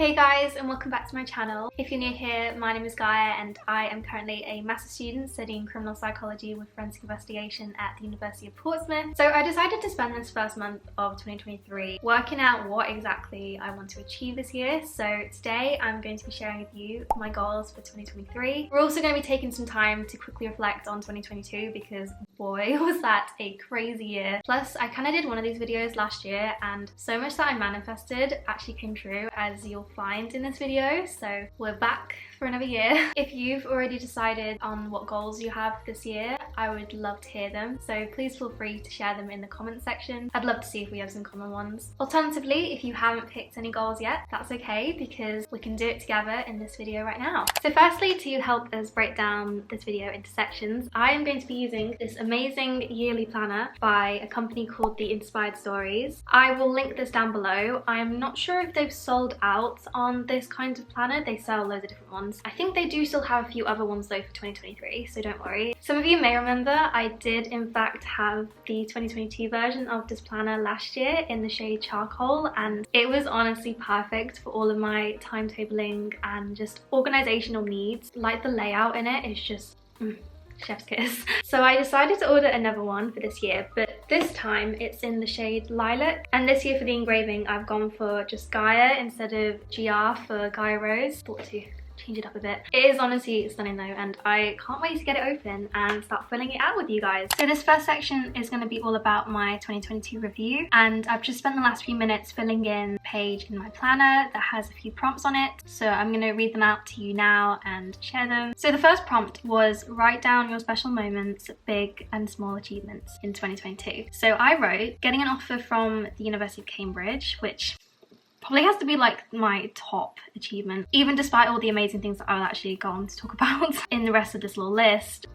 Hey guys, and welcome back to my channel. If you're new here, my name is Gaia and I am currently a master's student studying criminal psychology with forensic investigation at the University of Portsmouth. So I decided to spend this first month of 2023 working out what exactly I want to achieve this year. So today I'm going to be sharing with you my goals for 2023. We're also going to be taking some time to quickly reflect on 2022 because boy was that a crazy year. Plus I kind of did one of these videos last year and so much that I manifested actually came true, as you'll find in this video. So we're back for another year. If you've already decided on what goals you have this year, I would love to hear them. So please feel free to share them in the comment section. I'd love to see if we have some common ones. Alternatively, if you haven't picked any goals yet, that's okay because we can do it together in this video right now. So firstly, to help us break down this video into sections, I am going to be using this amazing yearly planner by a company called The Inspired Stories. I will link this down below. I'm not sure if they've sold out on this kind of planner. They sell loads of different ones. I think they do still have a few other ones though for 2023, so don't worry. Some of you may remember I did in fact have the 2022 version of this planner last year in the shade Charcoal, and it was honestly perfect for all of my timetabling and just organizational needs. Like the layout in it is just chef's kiss. So I decided to order another one for this year, but this time it's in the shade Lilac. And this year for the engraving, I've gone for just Gaia instead of GR for Gaia Rose. Thought to change it up a bit. It is honestly stunning though, and I can't wait to get it open and start filling it out with you guys. So this first section is going to be all about my 2022 review, and I've just spent the last few minutes filling in a page in my planner that has a few prompts on it. So I'm going to read them out to you now and share them. So the first prompt was write down your special moments, big and small achievements in 2022. So I wrote getting an offer from the University of Cambridge, which probably has to be like my top achievement, even despite all the amazing things that I'll actually go on to talk about in the rest of this little list.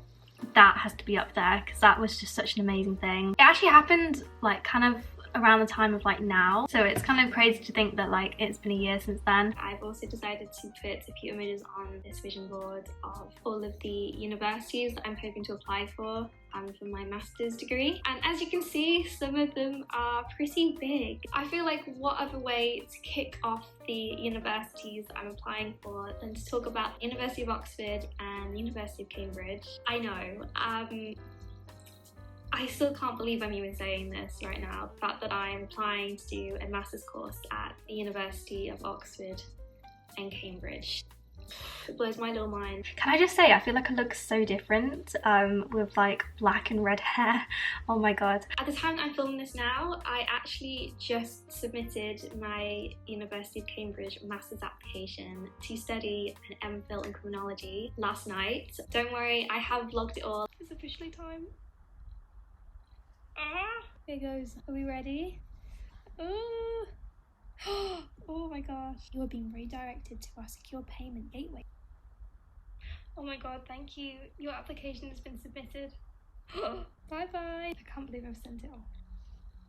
That has to be up there because that was just such an amazing thing. It actually happened like kind of around the time of like now, so it's kind of crazy to think that like it's been a year since then. I've also decided to put a few images on this vision board of all of the universities that I'm hoping to apply for my master's degree, and as you can see, some of them are pretty big. I feel like what other way to kick off the universities that I'm applying for than to talk about the University of Oxford and the University of Cambridge. I know, I still can't believe I'm even saying this right now, the fact that I'm applying to do a master's course at the University of Oxford and Cambridge. It blows my little mind. Can I just say, I feel like I look so different with like black and red hair. Oh my god. At the time I'm filming this now, I actually just submitted my University of Cambridge master's application to study an MPhil in Criminology last night. Don't worry, I have vlogged it all. It's officially time. Here goes. Are we ready? Oh my gosh. You are being redirected to our secure payment gateway. Oh my god, thank you. Your application has been submitted. Bye bye. I can't believe I've sent it off.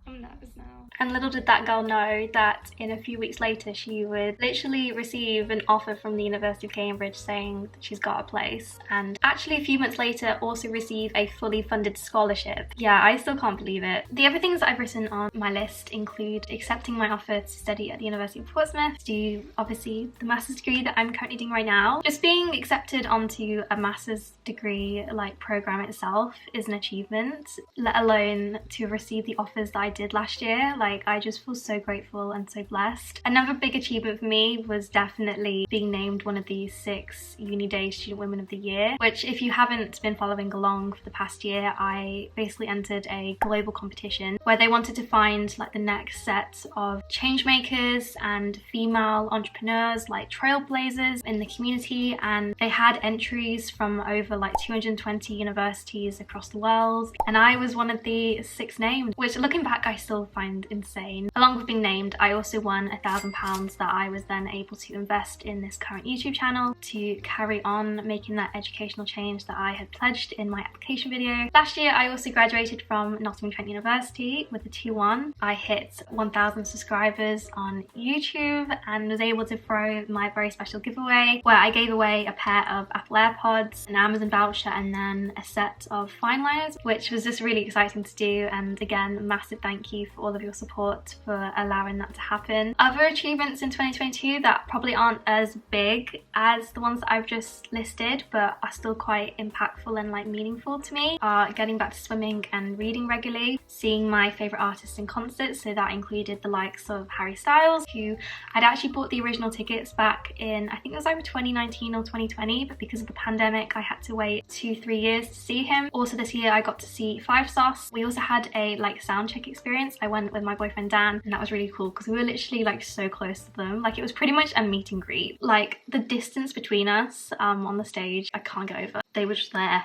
I'm nervous now. And little did that girl know that in a few weeks later she would literally receive an offer from the University of Cambridge saying that she's got a place, and actually a few months later also receive a fully funded scholarship. Yeah, I still can't believe it. The other things that I've written on my list include accepting my offer to study at the University of Portsmouth, to do obviously the master's degree that I'm currently doing right now. Just being accepted onto a master's degree like program itself is an achievement, let alone to receive the offers that I did last year. Like, I just feel so grateful and so blessed. Another big achievement for me was definitely being named one of the 6 Uni Day Student Women of the Year, which if you haven't been following along for the past year, I basically entered a global competition where they wanted to find like the next set of change makers and female entrepreneurs, like trailblazers in the community, and they had entries from over like 220 universities across the world, and I was one of the 6 named, which looking back I still find insane. Along with being named, I also won £1,000 that I was then able to invest in this current YouTube channel to carry on making that educational change that I had pledged in my application video. Last year I also graduated from Nottingham Trent University with a 2-1. I hit 1,000 subscribers on YouTube and was able to throw my very special giveaway where I gave away a pair of Apple AirPods, an Amazon voucher, and then a set of fine liners, which was just really exciting to do. And again, massive thank thank you for all of your support for allowing that to happen. Other achievements in 2022 that probably aren't as big as the ones that I've just listed but are still quite impactful and like meaningful to me are getting back to swimming and reading regularly, seeing my favourite artists in concerts, so that included the likes of Harry Styles, who I'd actually bought the original tickets back in, I think it was either 2019 or 2020, but because of the pandemic I had to wait 2-3 years to see him. Also this year I got to see Five Sauce. We also had a like sound check experience. I went with my boyfriend Dan, and that was really cool because we were literally like so close to them. Like it was pretty much a meet and greet. Like the distance between us on the stage, I can't get over. They were just there.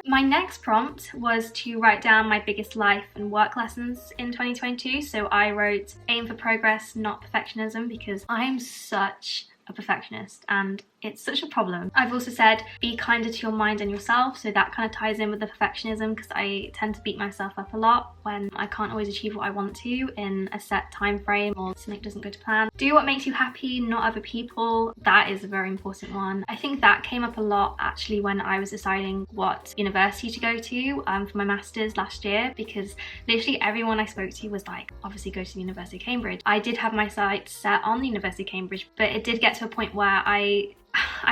My next prompt was to write down my biggest life and work lessons in 2022. So I wrote aim for progress, not perfectionism, because I am such a perfectionist and it's such a problem. I've also said be kinder to your mind and yourself, so that kind of ties in with the perfectionism because I tend to beat myself up a lot when I can't always achieve what I want to in a set time frame or something doesn't go to plan. Do what makes you happy, not other people. That is a very important one. I think that came up a lot actually when I was deciding what university to go to for my masters last year, because literally everyone I spoke to was like, obviously go to the University of Cambridge. I did have my sights set on the University of Cambridge, but it did get to a point where I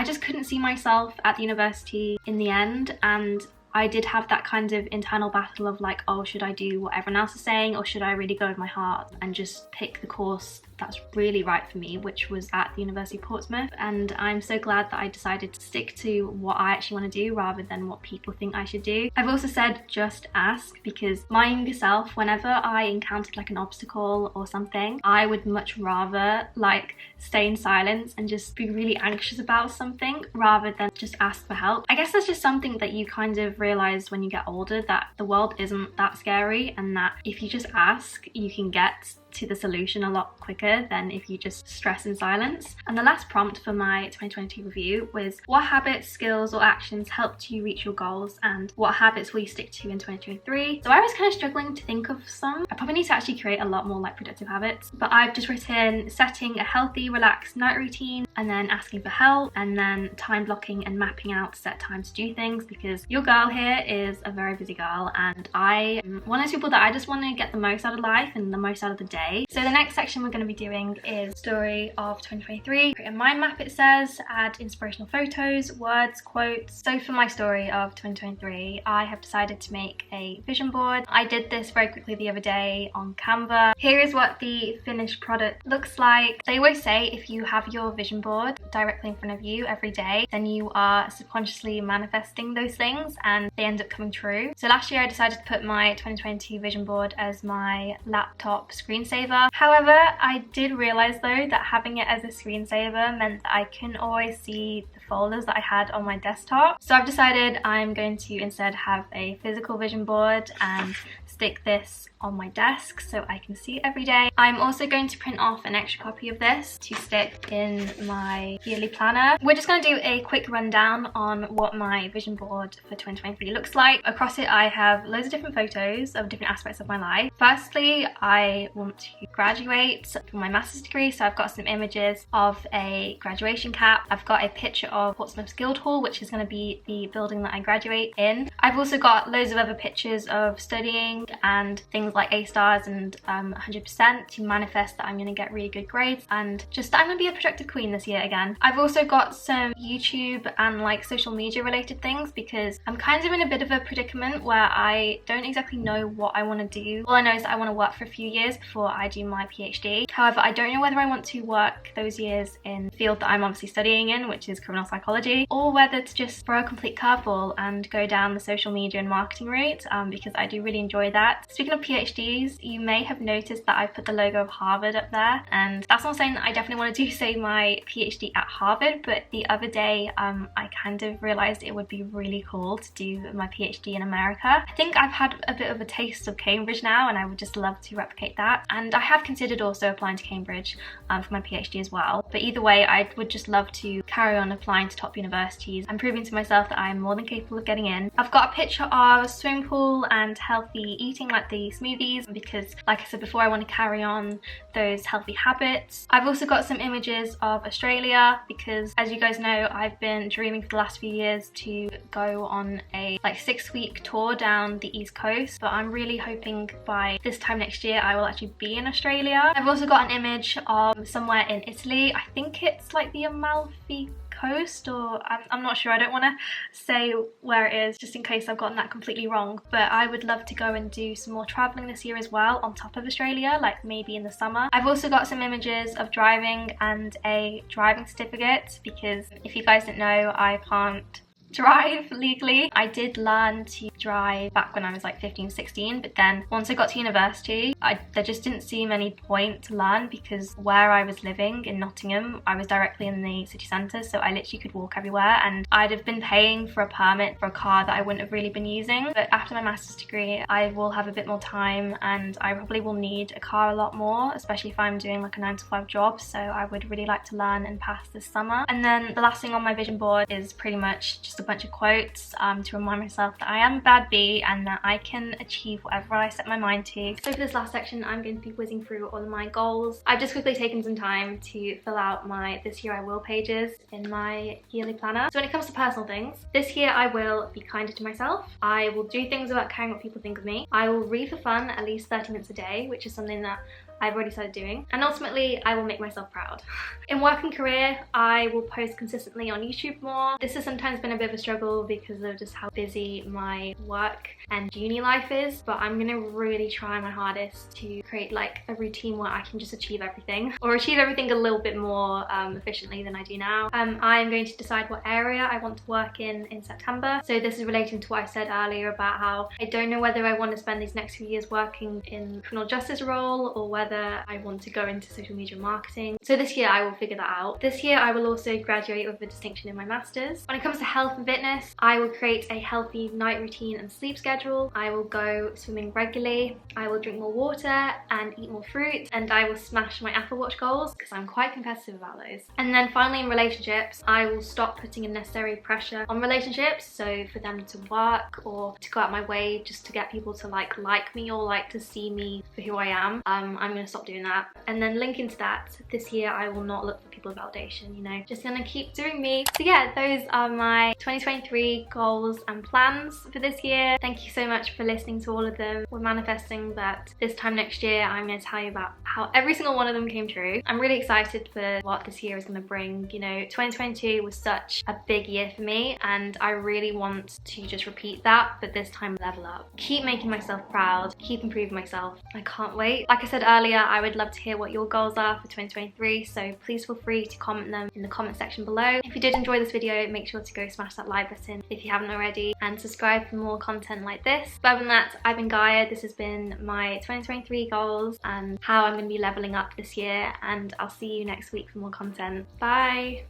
just couldn't see myself at the university in the end, and I did have that kind of internal battle of like, oh, should I do what everyone else is saying or should I really go with my heart and just pick the course that's really right for me, which was at the University of Portsmouth. And I'm so glad that I decided to stick to what I actually want to do rather than what people think I should do. I've also said just ask, because my younger self, whenever I encountered like an obstacle or something, I would much rather like stay in silence and just be really anxious about something rather than just ask for help. I guess that's just something that you kind of realize when you get older, that the world isn't that scary and that if you just ask, you can get to the solution a lot quicker than if you just stress in silence. And the last prompt for my 2022 review was what habits, skills or actions helped you reach your goals and what habits will you stick to in 2023? So I was kind of struggling to think of some. I probably need to actually create a lot more like productive habits, but I've just written setting a healthy, relaxed night routine, and then asking for help, and then time blocking and mapping out set time to do things, because your girl here is a very busy girl and I am one of those people that I just want to get the most out of life and the most out of the day. So the next section we're going to be doing is story of 2023. Create a mind map, it says, add inspirational photos, words, quotes. So for my story of 2023, I have decided to make a vision board. I did this very quickly the other day on Canva. Here is what the finished product looks like. They always say if you have your vision board directly in front of you every day, then you are subconsciously manifesting those things and they end up coming true. So last year I decided to put my 2022 vision board as my laptop screensaver. However, I did realize though that having it as a screensaver meant that I couldn't always see the folders that I had on my desktop. So I've decided I'm going to instead have a physical vision board and stick this on my desk so I can see it every day. I'm also going to print off an extra copy of this to stick in my yearly planner. We're just going to do a quick rundown on what my vision board for 2023 looks like. Across it I have loads of different photos of different aspects of my life. Firstly, I want to graduate from my master's degree, so I've got some images of a graduation cap. I've got a picture of Portsmouth Guildhall, which is going to be the building that I graduate in. I've also got loads of other pictures of studying and things like A stars and 100% to manifest that I'm going to get really good grades and just that I'm going to be a productive queen this year again. I've also got some YouTube and like social media related things because I'm kind of in a bit of a predicament where I don't exactly know what I want to do. All I know is that I want to work for a few years before I do my PhD. However, I don't know whether I want to work those years in the field that I'm obviously studying in, which is criminal psychology, or whether to just throw a complete curveball and go down the social media and marketing route because I do really enjoy that. Speaking of PhDs, you may have noticed that I put the logo of Harvard up there, and that's not saying that I definitely want to do say my PhD at Harvard, but the other day I kind of realised it would be really cool to do my PhD in America. I think I've had a bit of a taste of Cambridge now and I would just love to replicate that, and I have considered also applying to Cambridge for my PhD as well. But either way, I would just love to carry on applying to top universities and proving to myself that I'm more than capable of getting in. I've got a picture of a swimming pool and healthy eating, like the smoothies, because like I said before, I want to carry on those healthy habits. I've also got some images of a Australia, because as you guys know, I've been dreaming for the last few years to go on a like 6-week tour down the East Coast, but I'm really hoping by this time next year I will actually be in Australia. I've also got an image of somewhere in Italy. I think it's like the Amalfi Coast, or I'm not sure. I don't want to say where it is just in case I've gotten that completely wrong, but I would love to go and do some more traveling this year as well on top of Australia, like maybe in the summer. I've also got some images of driving and a driving certificate, because if you guys didn't know, I can't drive legally. I did learn to drive back when I was like 15, 16, but then once I got to university, there just didn't seem any point to learn, because where I was living in Nottingham, I was directly in the city centre, so I literally could walk everywhere, and I'd have been paying for a permit for a car that I wouldn't have really been using. But after my master's degree, I will have a bit more time, and I probably will need a car a lot more, especially if I'm doing like a 9-to-5 job, so I would really like to learn and pass this summer. And then the last thing on my vision board is pretty much just a bunch of quotes to remind myself that I am a bad bee and that I can achieve whatever I set my mind to. So for this last section, I'm going to be whizzing through all of my goals. I've just quickly taken some time to fill out my This Year I Will pages in my yearly planner. So when it comes to personal things, this year I will be kinder to myself. I will do things without caring what people think of me. I will read for fun at least 30 minutes a day, which is something that I've already started doing. And ultimately, I will make myself proud. In work and career, I will post consistently on YouTube more. This has sometimes been a bit of a struggle because of just how busy my work and uni life is, but I'm gonna really try my hardest to create like a routine where I can just achieve everything, or achieve everything a little bit more efficiently than I do now. I am going to decide what area I want to work in September. So this is relating to what I said earlier about how I don't know whether I want to spend these next few years working in criminal justice role or whether I want to go into social media marketing. So this year I will figure that out. This year I will also graduate with a distinction in my masters. When it comes to health and fitness, I will create a healthy night routine and sleep schedule. I will go swimming regularly. I will drink more water and eat more fruit, and I will smash my Apple Watch goals because I'm quite competitive about those. And then finally, in relationships, I will stop putting unnecessary pressure on relationships, so for them to work or to go out my way just to get people to like me or like to see me for who I am. I'm gonna stop doing that. And then linking to that, this year I will not look for people's validation, you know, just gonna keep doing me. So yeah, those are my 2023 goals and plans for this year. Thank you so much for listening to all of them. We're manifesting that this time next year I'm going to tell you about how every single one of them came true. I'm really excited for what this year is going to bring. You know, 2022 was such a big year for me, and I really want to just repeat that, but this time level up. Keep making myself proud, keep improving myself. I can't wait. Like I said earlier, I would love to hear what your goals are for 2023, so please feel free to comment them in the comment section below. If you did enjoy this video, make sure to go smash that like button if you haven't already, and subscribe for more content like this. But other than that, I've been Gaia. This has been my 2023 goals and how I'm going to be leveling up this year, and I'll see you next week for more content. Bye!